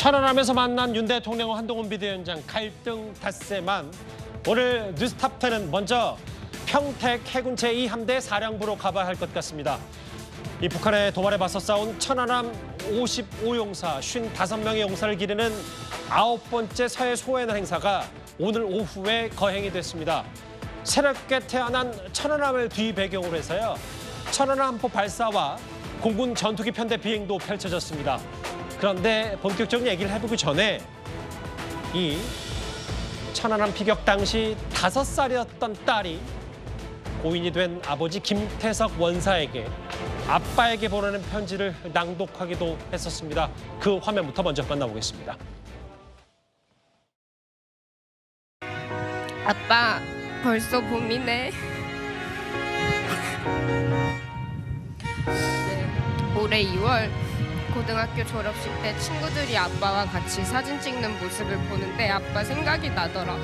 천안함에서 만난 윤 대통령과 한동훈 비대위원장 갈등 닷새만 오늘 뉴스탑10은 먼저 평택 해군 제2함대 사령부로 가봐야 할 것 같습니다. 이 북한의 도발에 맞서 싸운 천안함 55용사 55명의 용사를 기리는 9번째 서해 소해날 행사가 오늘 오후에 거행이 됐습니다. 새롭게 태어난 천안함을 뒤배경으로 해서요. 천안함포 발사와 공군 전투기 편대 비행도 펼쳐졌습니다. 그런데 본격적인 얘기를 해보기 전에 이 천안함 피격 당시 5살이었던 딸이 고인이 된 아버지 김태석 원사에게 아빠에게 보내는 편지를 낭독하기도 했었습니다. 그 화면부터 먼저 만나보겠습니다. 아빠, 벌써 봄이네. 올해 2월 고등학교 졸업식 때 친구들이 아빠와 같이 사진 찍는 모습을 보는데 아빠 생각이 나더라.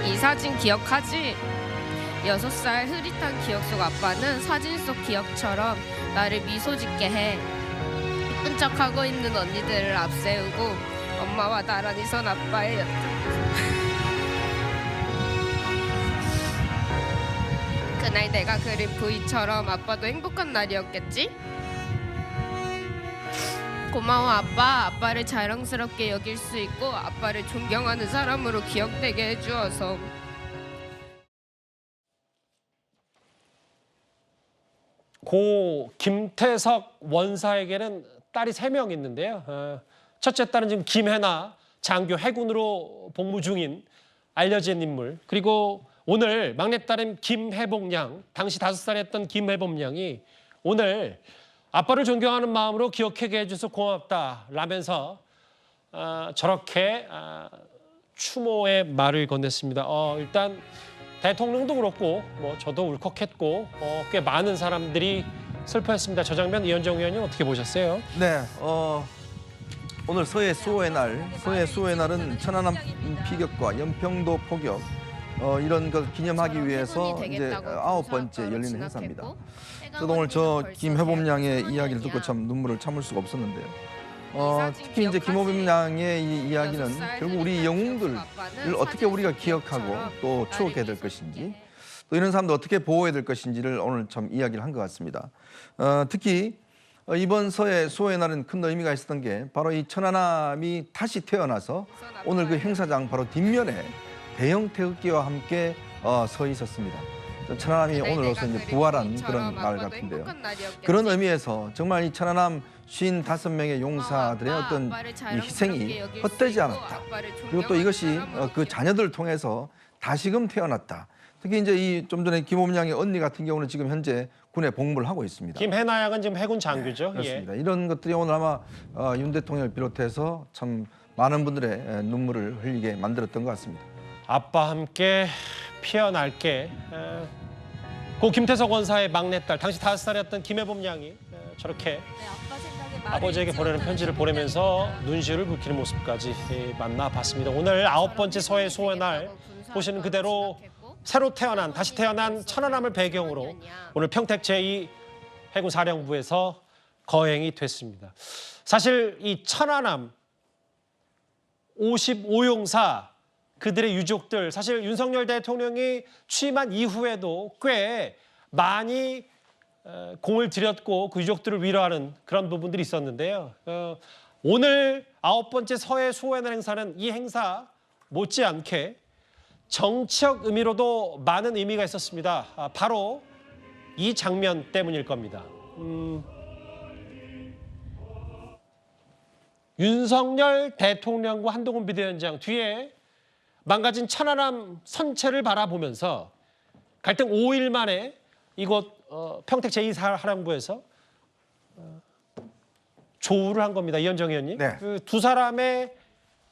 이 사진 기억하지? 6살 흐릿한 기억 속 아빠는 사진 속 기억처럼 나를 미소 짓게 해. 이쁜 척하고 있는 언니들을 앞세우고 엄마와 나란히 선 아빠의 옆에 그날 내가 그린 V처럼 아빠도 행복한 날이었겠지? 고마워 아빠. 아빠를 자랑스럽게 여길 수 있고 아빠를 존경하는 사람으로 기억되게 해주어서. 고 김태석 원사에게는 딸이 3명 있는데요. 첫째 딸은 지금 김혜나 장교 해군으로 복무 중인 알려진 인물. 그리고 오늘 막내딸인 김혜복 양, 당시 5살이었던 김혜복 양이 오늘 아빠를 존경하는 마음으로 기억하게 해줘서 고맙다 라면서 저렇게 추모의 말을 건넸습니다. 일단 대통령도 그렇고 저도 울컥했고 꽤 많은 사람들이 슬퍼했습니다. 저 장면 이현정 의원님 어떻게 보셨어요? 네, 오늘 서해 수호의 날은 천안함 피격과 연평도 포격 이런 것 기념하기 위해서 이제 9번째 열리는 행사입니다. 저도 오늘 김혜범 양의 이야기를 듣고 참 눈물을 참을 수가 없었는데요. 특히 이제 김혜범 양의 이 이야기는 결국 우리 영웅들을 어떻게 우리가 기억하고 또 추억해야 될 것인지 또 이런 사람들 어떻게 보호해야 될 것인지를 오늘 참 이야기를 한 것 같습니다. 특히 이번 서해 수호의 날은 큰 의미가 있었던 게 바로 이 천안함이 다시 태어나서 오늘 그 행사장 바로 뒷면에 대형 태극기와 함께 서 있었습니다. 천안함이 오늘로서 이제 부활한 그런 날 같은데요. 그런 의미에서 정말 이 천안함 55명의 용사들의 어떤 이 희생이 헛되지 않았다. 그리고 또 이것이 그 자녀들을 통해서 다시금 태어났다. 특히 이제 이 좀 전에 김호민 양의 언니 같은 경우는 지금 현재 군에 복무를 하고 있습니다. 김혜나 양은 지금 해군 장교죠. 네, 그렇습니다. 이런 것들이 오늘 아마 윤 대통령을 비롯해서 참 많은 분들의 눈물을 흘리게 만들었던 것 같습니다. 아빠 함께 피어날게. 고 김태석 원사의 막내딸, 당시 5살이었던 김혜범 양이 저렇게 아버지에게 보내는 편지를 보내면서 눈시울을 붉히는 모습까지 만나봤습니다. 오늘 9번째 서해 수호의 날 보시는 그대로 새로 태어난, 다시 태어난 천안함을 배경으로 오늘 평택 제2 해군 사령부에서 거행이 됐습니다. 사실 이 천안함 55용사 그들의 유족들, 사실 윤석열 대통령이 취임한 이후에도 꽤 많이 공을 들였고 그 유족들을 위로하는 그런 부분들이 있었는데요. 오늘 9번째 서해 수호의 날 행사는 이 행사 못지않게 정치적 의미로도 많은 의미가 있었습니다. 바로 이 장면 때문일 겁니다. 윤석열 대통령과 한동훈 비대위원장 뒤에 망가진 천안함 선체를 바라보면서 갈등 5일 만에 이곳 평택 제2사령부에서 조우를 한 겁니다. 이현정 의원님. 네. 그 두 사람의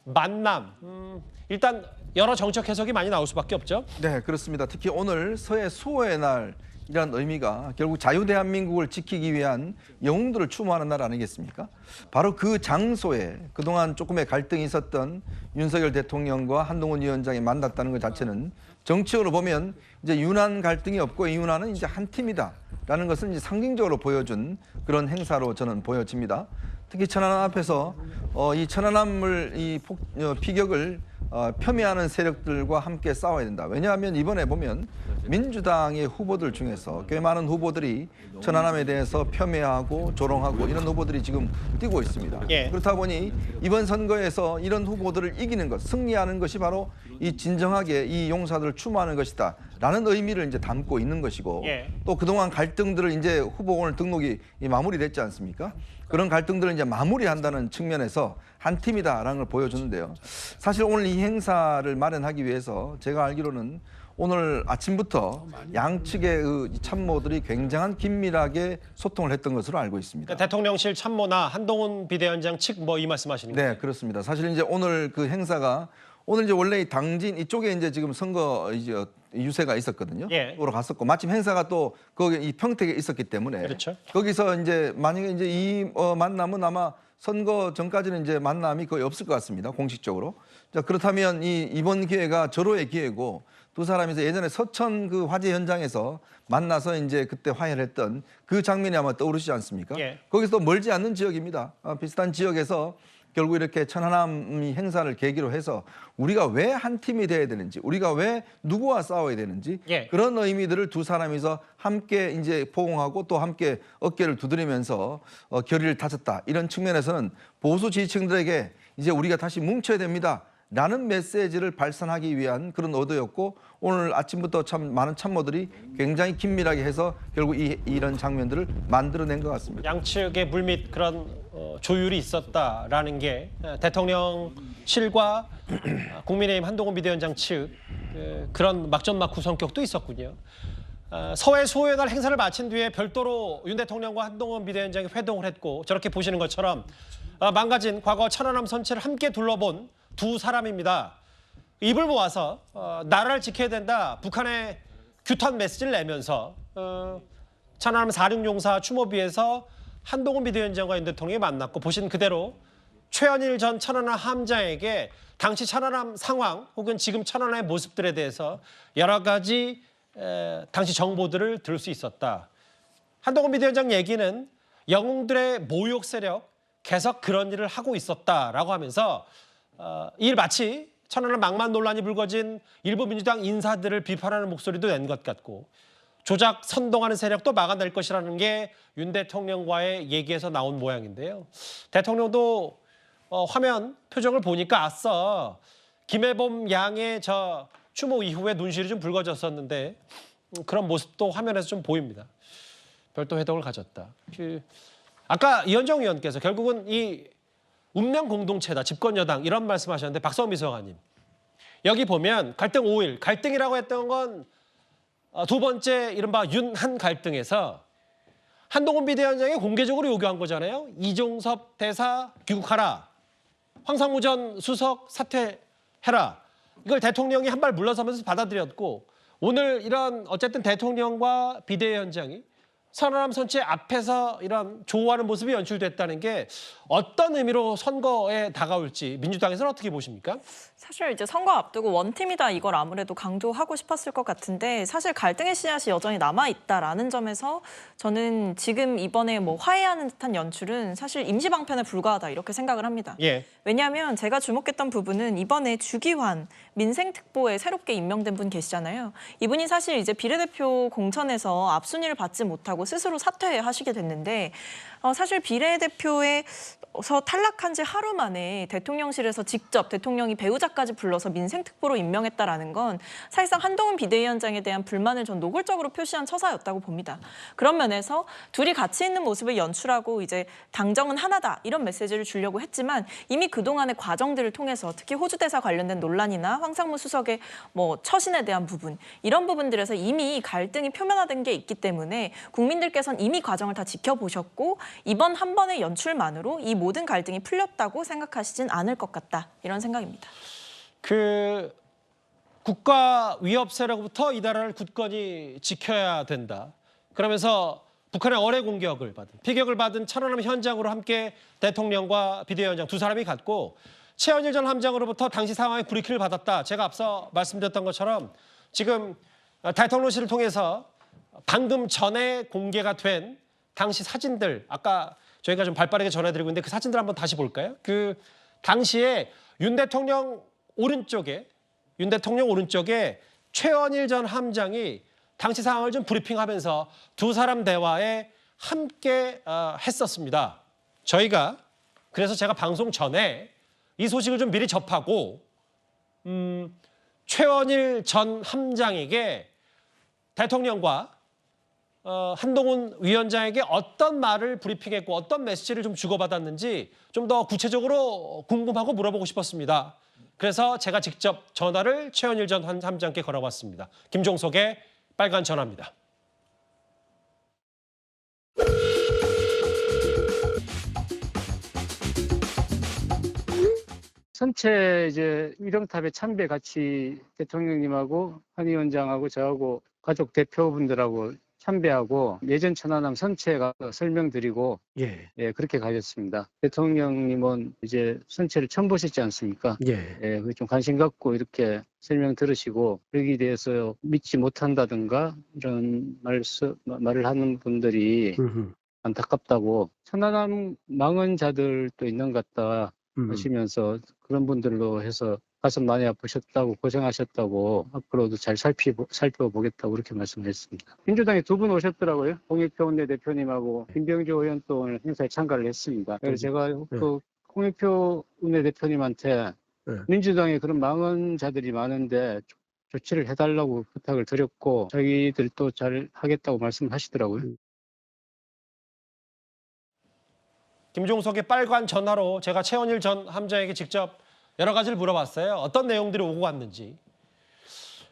만남. 일단 여러 정책 해석이 많이 나올 수밖에 없죠. 네, 그렇습니다. 특히 오늘 서해 수호의 날이라는 의미가 결국 자유대한민국을 지키기 위한 영웅들을 추모하는 날 아니겠습니까? 바로 그 장소에 그동안 조금의 갈등이 있었던 윤석열 대통령과 한동훈 위원장이 만났다는 것 자체는 정치적으로 보면 이제 윤한 갈등이 없고 이 윤한은 이제 한 팀이다라는 것을 이제 상징적으로 보여준 그런 행사로 저는 보여집니다. 특히 천안함 앞에서 이 천안함을 피격을 폄훼하는 세력들과 함께 싸워야 된다. 왜냐하면 이번에 보면 민주당의 후보들 중에서 꽤 많은 후보들이 천안함에 대해서 폄훼하고 조롱하고 이런 후보들이 지금 뛰고 있습니다. 예. 그렇다 보니 이번 선거에서 이런 후보들을 이기는 것, 승리하는 것이 바로 이 진정하게 이 용사들을 추모하는 것이다. 라는 의미를 이제 담고 있는 것이고 예. 또 그동안 갈등들을 이제 후보 오늘 등록이 마무리됐지 않습니까? 그런 갈등들을 이제 마무리한다는 측면에서 한 팀이다라는 걸 보여주는데요. 사실 오늘 이 행사를 마련하기 위해서 제가 알기로는 오늘 아침부터 양측의 그 참모들이 굉장한 긴밀하게 소통을 했던 것으로 알고 있습니다. 그러니까 대통령실 참모나 한동훈 비대위원장 측 뭐 이 말씀하시는 거예요? 네, 그렇습니다. 사실 이제 오늘 그 행사가 오늘 이제 원래 이 당진 이쪽에 이제 지금 선거 이제 유세가 있었거든요. 예. 보러 갔었고 마침 행사가 또 거기 이 평택에 있었기 때문에 그렇죠. 거기서 이제 만약에 이제 이 만남은 아마 선거 전까지는 이제 만남이 거의 없을 것 같습니다. 공식적으로. 자, 그렇다면 이번 기회가 절호의 기회고 두 사람이서 예전에 서천 그 화재 현장에서 만나서 이제 그때 화해했던 그 장면이 아마 떠오르시지 않습니까? 예. 거기서 멀지 않는 지역입니다. 비슷한 지역에서 결국 이렇게 천안함 행사를 계기로 해서 우리가 왜 한 팀이 돼야 되는지, 우리가 왜 누구와 싸워야 되는지 예. 그런 의미들을 두 사람이서 함께 이제 포옹하고 또 함께 어깨를 두드리면서 결의를 다졌다. 이런 측면에서는 보수 지지층들에게 이제 우리가 다시 뭉쳐야 됩니다. 라는 메시지를 발산하기 위한 그런 의도였고 오늘 아침부터 참 많은 참모들이 굉장히 긴밀하게 해서 결국 이런 장면들을 만들어낸 것 같습니다. 양측의 물밑 그런 조율이 있었다라는 게 대통령실과 국민의힘 한동훈 비대위원장 측 그런 막전막후 성격도 있었군요. 서해 수호의 행사를 마친 뒤에 별도로 윤 대통령과 한동훈 비대위원장이 회동을 했고 저렇게 보시는 것처럼 망가진 과거 천안함 선체를 함께 둘러본 두 사람입니다. 입을 모아서 나라를 지켜야 된다. 북한에 규탄 메시지를 내면서 천안함 4.6용사 추모비에서 한동훈 비대위원장과 윤 대통령이 만났고 보신 그대로 최현일 전 천안함 함장에게 당시 천안함 상황 혹은 지금 천안함의 모습들에 대해서 여러 가지 당시 정보들을 들을 수 있었다. 한동훈 비대위원장 얘기는 영웅들의 모욕 세력 계속 그런 일을 하고 있었다라고 하면서 이를 마치 천안함 망만 논란이 불거진 일부 민주당 인사들을 비판하는 목소리도 낸 것 같고 조작 선동하는 세력도 막아낼 것이라는 게 윤 대통령과의 얘기에서 나온 모양인데요. 대통령도 화면 표정을 보니까 아싸 김해범 양의 저 추모 이후에 눈시울이 좀 붉어졌었는데 그런 모습도 화면에서 좀 보입니다. 별도 회동을 가졌다. 아까 이현정 의원께서 결국은 이 운명 공동체다, 집권 여당 이런 말씀하셨는데 박성미 비서관님 여기 보면 갈등 5일, 갈등이라고 했던 건 두 번째 이른바 윤한 갈등에서 한동훈 비대위원장이 공개적으로 요구한 거잖아요. 이종섭 대사 귀국하라, 황상무 전 수석 사퇴해라. 이걸 대통령이 한 발 물러서면서 받아들였고 오늘 이런 어쨌든 대통령과 비대위원장이 천안함 선체 앞에서 이런 조우하는 모습이 연출됐다는 게 어떤 의미로 선거에 다가올지 민주당에서는 어떻게 보십니까? 사실 이제 선거 앞두고 원팀이다 이걸 아무래도 강조하고 싶었을 것 같은데 사실 갈등의 씨앗이 여전히 남아있다라는 점에서 저는 지금 이번에 뭐 화해하는 듯한 연출은 사실 임시방편에 불과하다 이렇게 생각을 합니다. 예. 왜냐하면 제가 주목했던 부분은 이번에 주기환 민생특보에 새롭게 임명된 분 계시잖아요. 이분이 사실 이제 비례대표 공천에서 앞순위를 받지 못하고 스스로 사퇴하시게 됐는데 사실 비례대표에서 탈락한 지 하루 만에 대통령실에서 직접 대통령이 배우자까지 불러서 민생특보로 임명했다라는 건 사실상 한동훈 비대위원장에 대한 불만을 전 노골적으로 표시한 처사였다고 봅니다. 그런 면에서 둘이 같이 있는 모습을 연출하고 이제 당정은 하나다 이런 메시지를 주려고 했지만 이미 그동안의 과정들을 통해서 특히 호주 대사 관련된 논란이나 황상무 수석의 뭐 처신에 대한 부분 이런 부분들에서 이미 갈등이 표면화된 게 있기 때문에 국민들께서는 이미 과정을 다 지켜보셨고 이번 한 번의 연출만으로 이 모든 갈등이 풀렸다고 생각하시진 않을 것 같다. 이런 생각입니다. 그 국가 위협 세력부터 이 나라를 굳건히 지켜야 된다. 그러면서 북한의 어뢰 공격을 받은, 피격을 받은 천안함 현장으로 함께 대통령과 비대위원장 두 사람이 갔고 최현일 전 함장으로부터 당시 상황에 브리핑을 받았다. 제가 앞서 말씀드렸던 것처럼 지금 대통령실을 통해서 방금 전에 공개가 된 당시 사진들, 아까 저희가 좀 발빠르게 전해드리고 있는데 그 사진들 한번 다시 볼까요? 그 당시에 윤 대통령 오른쪽에 최원일 전 함장이 당시 상황을 좀 브리핑하면서 두 사람 대화에 함께 했었습니다. 그래서 제가 방송 전에 이 소식을 좀 미리 접하고 최원일 전 함장에게 대통령과 한동훈 위원장에게 어떤 말을 브리핑했고 어떤 메시지를 좀 주고받았는지 좀 더 구체적으로 궁금하고 물어보고 싶었습니다. 그래서 제가 직접 전화를 최원일 전 함장께 걸어봤습니다. 김종석의 빨간 전화입니다. 선체 이제 위령탑에 참배 같이 대통령님하고 한 위원장하고 저하고 가족 대표분들하고 참배하고 예전 천안함 선체 가서 설명드리고 예, 그렇게 가셨습니다. 대통령님은 이제 선체를 처음 보셨지 않습니까? 예, 좀 관심 갖고 이렇게 설명 들으시고 여기에 대해서 믿지 못한다든가 이런 말을 하는 분들이 안타깝다고 천안함 망언 자들도 있는 것 같다 하시면서 그런 분들로 해서 가슴 많이 아프셨다고 고생하셨다고 앞으로도 잘 살펴보겠다고 그렇게 말씀하셨습니다. 민주당에 두 분 오셨더라고요. 홍익표 원내대표님하고 김병주 의원 또 오늘 행사에 참가를 했습니다. 그래서 제가 그 홍익표 원내대표님한테 민주당에 그런 망언자들이 많은데 조치를 해달라고 부탁을 드렸고 자기들도 잘 하겠다고 말씀하시더라고요. 김종석의 빨간 전화로 제가 최원일 전 함장에게 직접 여러 가지를 물어봤어요. 어떤 내용들이 오고 갔는지.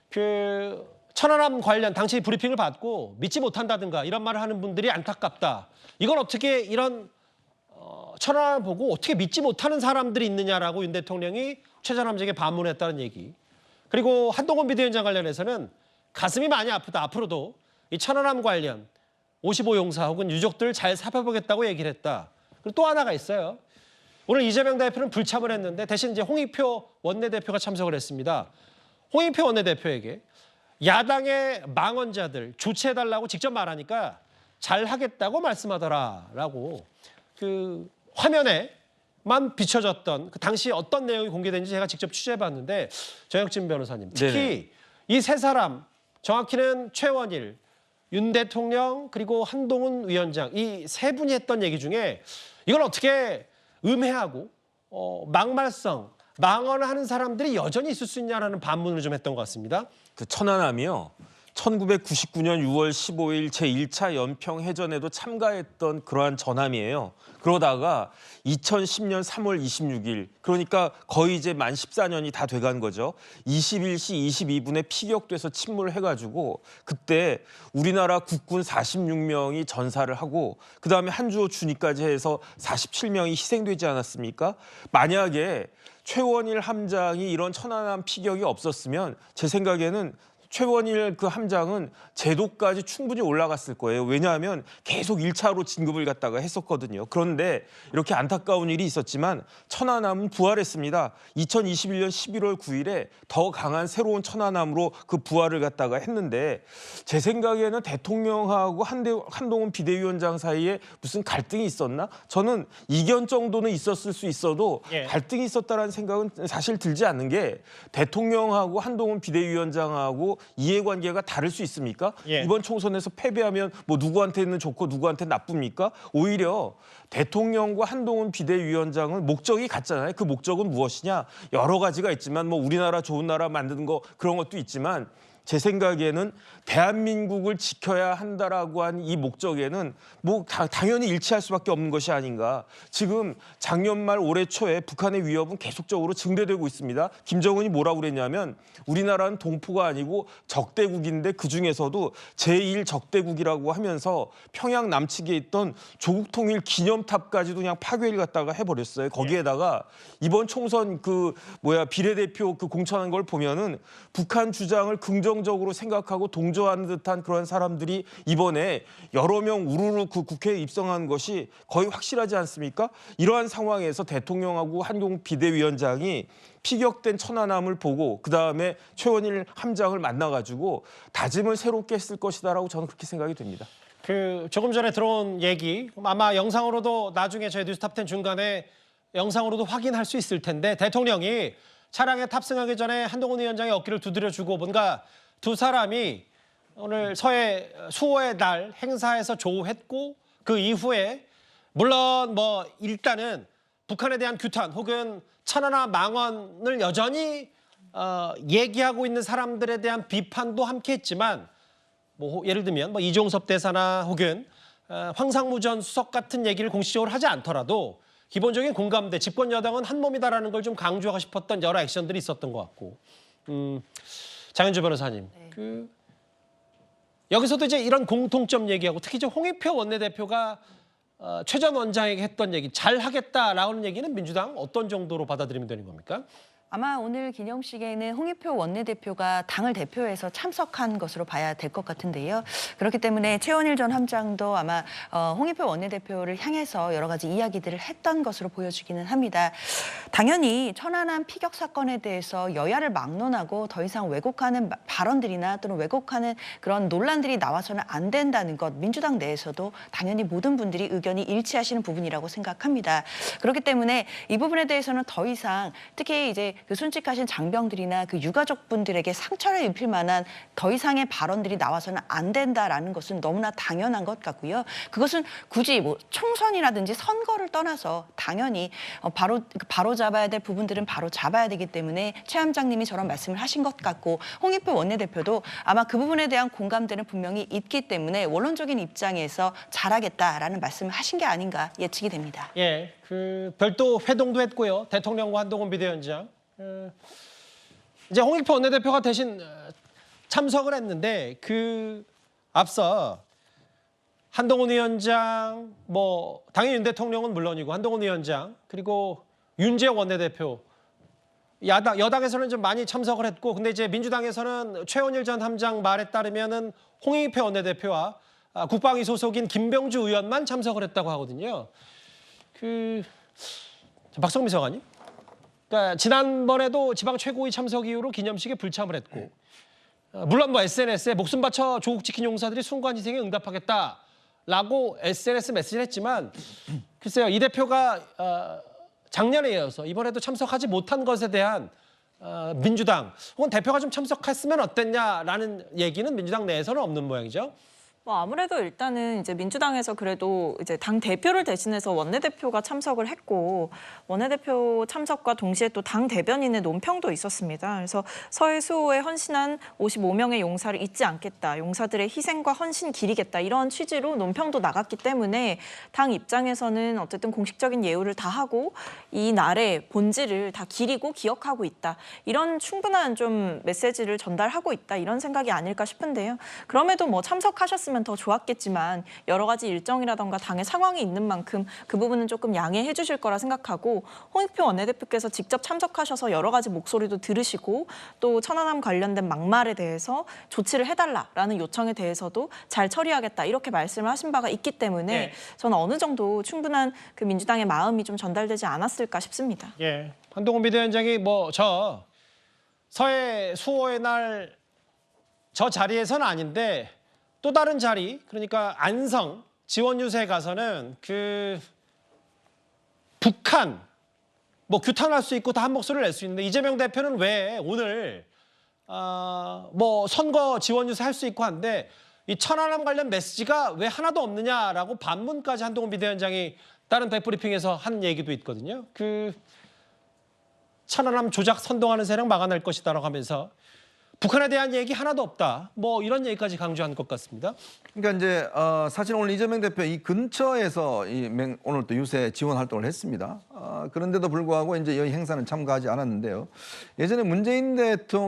그 천안함 관련 당시 브리핑을 받고 믿지 못한다든가 이런 말을 하는 분들이 안타깝다. 이건 어떻게 이런 천안함을 보고 어떻게 믿지 못하는 사람들이 있느냐라고 윤 대통령이 최 전 함장에게 반문했다는 얘기. 그리고 한동훈 비대위원장 관련해서는 가슴이 많이 아프다. 앞으로도 이 천안함 관련 55용사 혹은 유족들 잘 살펴보겠다고 얘기를 했다. 그리고 또 하나가 있어요. 오늘 이재명 대표는 불참을 했는데 대신 이제 홍익표 원내대표가 참석을 했습니다. 홍익표 원내대표에게 야당의 망언자들 조치해달라고 직접 말하니까 잘하겠다고 말씀하더라라고 그 화면에만 비춰졌던 그 당시 어떤 내용이 공개된지 제가 직접 취재해봤는데 정혁진 변호사님 특히 이 세 사람 정확히는 최원일, 윤 대통령 그리고 한동훈 위원장 이 세 분이 했던 얘기 중에 이걸 어떻게 음해하고 막말성, 망언을 하는 사람들이 여전히 있을 수 있냐라는 반문을 좀 했던 것 같습니다. 그 천안함이요. 1999년 6월 15일 제1차 연평해전에도 참가했던 그러한 전함이에요. 그러다가 2010년 3월 26일, 그러니까 거의 이제 만 14년이 다 돼간 거죠. 21시 22분에 피격돼서 침몰해가지고 그때 우리나라 국군 46명이 전사를 하고 그다음에 한주호 준위까지 해서 47명이 희생되지 않았습니까? 만약에 최원일 함장이 이런 천안함 피격이 없었으면 제 생각에는 최원일 그 함장은 제도까지 충분히 올라갔을 거예요. 왜냐하면 계속 1차로 진급을 갖다가 했었거든요. 그런데 이렇게 안타까운 일이 있었지만 천안함은 부활했습니다. 2021년 11월 9일에 더 강한 새로운 천안함으로 그 부활을 갖다가 했는데 제 생각에는 대통령하고 한동훈 비대위원장 사이에 무슨 갈등이 있었나? 저는 이견 정도는 있었을 수 있어도 갈등이 있었다는 생각은 사실 들지 않는 게 대통령하고 한동훈 비대위원장하고 이해관계가 다를 수 있습니까? 이번 총선에서 패배하면 뭐 누구한테는 좋고 누구한테는 나쁩니까? 오히려 대통령과 한동훈 비대위원장은 목적이 같잖아요. 그 목적은 무엇이냐? 여러 가지가 있지만 뭐 우리나라 좋은 나라 만드는 거 그런 것도 있지만 제 생각에는 대한민국을 지켜야 한다라고 한 이 목적에는 뭐 당연히 일치할 수밖에 없는 것이 아닌가. 지금 작년 말 올해 초에 북한의 위협은 계속적으로 증대되고 있습니다. 김정은이 뭐라고 그랬냐면 우리나라는 동포가 아니고 적대국인데 그중에서도 제1적대국이라고 하면서 평양 남측에 있던 조국 통일 기념탑까지도 그냥 파괴를 갖다가 해버렸어요. 거기에다가 이번 총선 비례대표 공천한 걸 보면은 북한 주장을 긍정적으로 생각하고 동조하는 듯한 그런 사람들이 이번에 여러 명 우르르 그 국회에 입성한 것이 거의 확실하지 않습니까? 이러한 상황에서 대통령하고 한동훈 비대위원장이 피격된 천안함을 보고 그다음에 최원일 함장을 만나가지고 다짐을 새롭게 했을 것이다라고 저는 그렇게 생각이 됩니다. 그 조금 전에 들어온 얘기 아마 영상으로도 나중에 저희 뉴스탑10 중간에 영상으로도 확인할 수 있을 텐데 대통령이 차량에 탑승하기 전에 한동훈 위원장의 어깨를 두드려주고 뭔가 두 사람이 오늘 수호의 날 행사에서 조우했고 그 이후에 물론 뭐 일단은 북한에 대한 규탄 혹은 천안함 망언을 여전히 얘기하고 있는 사람들에 대한 비판도 함께 했지만 뭐 예를 들면 뭐 이종섭 대사나 혹은 황상무 전 수석 같은 얘기를 공식적으로 하지 않더라도 기본적인 공감대, 집권 여당은 한 몸이다라는 걸 좀 강조하고 싶었던 여러 액션들이 있었던 것 같고 장현주 변호사님, 여기서도 이제 이런 공통점 얘기하고 특히 이제 홍익표 원내대표가 최 전 원장에게 했던 얘기 잘하겠다라는 얘기는 민주당 어떤 정도로 받아들이면 되는 겁니까? 아마 오늘 기념식에는 홍익표 원내대표가 당을 대표해서 참석한 것으로 봐야 될 것 같은데요. 그렇기 때문에 최원일 전 함장도 아마 홍익표 원내대표를 향해서 여러 가지 이야기들을 했던 것으로 보여지기는 합니다. 당연히 천안함 피격 사건에 대해서 여야를 막론하고 더 이상 왜곡하는 발언들이나 또는 왜곡하는 그런 논란들이 나와서는 안 된다는 것, 민주당 내에서도 당연히 모든 분들이 의견이 일치하시는 부분이라고 생각합니다. 그렇기 때문에 이 부분에 대해서는 더 이상 특히 이제 그 순직하신 장병들이나 그 유가족분들에게 상처를 입힐 만한 더 이상의 발언들이 나와서는 안 된다라는 것은 너무나 당연한 것 같고요. 그것은 굳이 뭐 총선이라든지 선거를 떠나서 당연히 바로 잡아야 될 부분들은 바로 잡아야 되기 때문에 최 함장님이 저런 말씀을 하신 것 같고 홍익표 원내대표도 아마 그 부분에 대한 공감대는 분명히 있기 때문에 원론적인 입장에서 잘하겠다라는 말씀을 하신 게 아닌가 예측이 됩니다. 예, 별도 회동도 했고요. 대통령과 한동훈 비대위원장. 이제 홍익표 원내대표가 대신 참석을 했는데 앞서 한동훈 위원장, 뭐 당연히 윤 대통령은 물론이고 한동훈 위원장 그리고 윤재욱 원내대표 여당에서는 좀 많이 참석을 했고 근데 이제 민주당에서는 최원일 전 함장 말에 따르면은 홍익표 원내대표와 국방위 소속인 김병주 의원만 참석을 했다고 하거든요. 박성미 서관님. 그러니까 지난번에도 지방 최고위 참석 이후로 기념식에 불참을 했고 물론 뭐 SNS에 목숨 바쳐 조국 지킨 용사들이 순간 희생에 응답하겠다라고 SNS 메시지를 했지만 글쎄요 이 대표가 작년에 이어서 이번에도 참석하지 못한 것에 대한 민주당 혹은 대표가 좀 참석했으면 어땠냐라는 얘기는 민주당 내에서는 없는 모양이죠. 뭐 아무래도 일단은 이제 민주당에서 그래도 이제 당 대표를 대신해서 원내대표가 참석을 했고 원내대표 참석과 동시에 또 당 대변인의 논평도 있었습니다. 그래서 서해 수호에 헌신한 55명의 용사를 잊지 않겠다. 용사들의 희생과 헌신 기리겠다. 이런 취지로 논평도 나갔기 때문에 당 입장에서는 어쨌든 공식적인 예우를 다 하고 이 날의 본질을 다 기리고 기억하고 있다. 이런 충분한 좀 메시지를 전달하고 있다. 이런 생각이 아닐까 싶은데요. 그럼에도 뭐 참석하셨으면 더 좋았겠지만 여러 가지 일정이라던가 당의 상황이 있는 만큼 그 부분은 조금 양해해 주실 거라 생각하고 홍익표 원내대표께서 직접 참석하셔서 여러 가지 목소리도 들으시고 또 천안함 관련된 막말에 대해서 조치를 해달라라는 요청에 대해서도 잘 처리하겠다 이렇게 말씀을 하신 바가 있기 때문에 네. 저는 어느 정도 충분한 그 민주당의 마음이 좀 전달되지 않았을까 싶습니다. 예, 한동훈 비대위원장이 서해 수호의 날 저 자리에서는 아닌데 또 다른 자리 그러니까 안성 지원유세에 가서는 북한 뭐 규탄할 수 있고 다 한 목소리를 낼 수 있는데 이재명 대표는 왜 오늘 뭐 선거 지원유세 할 수 있고 한데 이 천안함 관련 메시지가 왜 하나도 없느냐라고 반문까지 한동훈 비대위원장이 다른 백브리핑에서 한 얘기도 있거든요. 천안함 조작 선동하는 세력 막아낼 것이다라고 하면서 북한에 대한 얘기 하나도 없다. 뭐 이런 얘기까지 강조한 것 같습니다. 그러니까 이제 사실 오늘 이재명 대표 이 근처에서 오늘 또 유세 지원 활동을 했습니다. 그런데도 불구하고 이제 이 행사는 참가하지 않았는데요. 예전에 문재인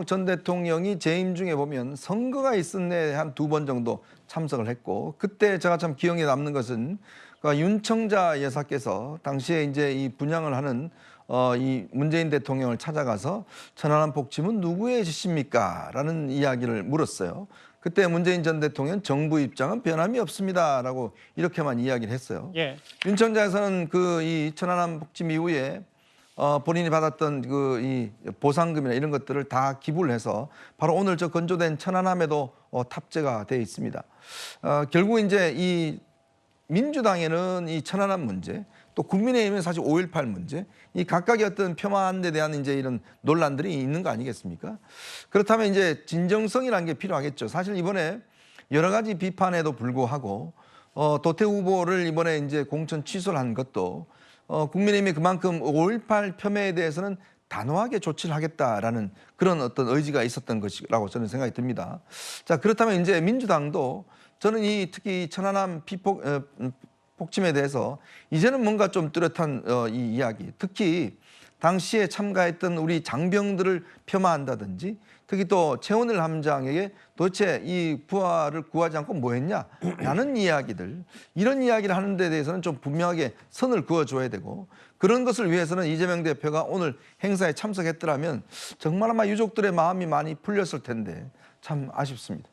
전 대통령이 재임 중에 보면 선거가 있은 해 한 2번 정도 참석을 했고 그때 제가 참 기억에 남는 것은 윤청자 여사께서 당시에 이제 이 분양을 하는 이 문재인 대통령을 찾아가서 천안함 폭침은 누구의 짓입니까? 라는 이야기를 물었어요. 그때 문재인 전 대통령 정부 입장은 변함이 없습니다라고 이렇게만 이야기를 했어요. 예. 윤청자에서는 이 천안함 폭침 이후에 본인이 받았던 이 보상금이나 이런 것들을 다 기부를 해서 바로 오늘 저 건조된 천안함에도 탑재가 되어 있습니다. 결국 이제 이 민주당에는 이 천안함 문제, 또 국민의힘은 사실 5.18 문제, 이 각각의 어떤 폄하한 데 대한 이제 이런 논란들이 있는 거 아니겠습니까? 그렇다면 이제 진정성이라는 게 필요하겠죠. 사실 이번에 여러 가지 비판에도 불구하고 도태 후보를 이번에 이제 공천 취소를 한 것도 국민의힘이 그만큼 5.18 폄훼에 대해서는 단호하게 조치를 하겠다라는 그런 어떤 의지가 있었던 것이라고 저는 생각이 듭니다. 자, 그렇다면 이제 민주당도 저는 특히 천안함 폭침에 대해서 이제는 뭔가 좀 뚜렷한 이 이야기, 특히 당시에 참가했던 우리 장병들을 폄하한다든지, 특히 또 최원일 함장에게 도대체 이 부하를 구하지 않고 뭐 했냐라는 이야기들, 이런 이야기를 하는 데 대해서는 좀 분명하게 선을 그어줘야 되고, 그런 것을 위해서는 이재명 대표가 오늘 행사에 참석했더라면 정말 아마 유족들의 마음이 많이 풀렸을 텐데 참 아쉽습니다.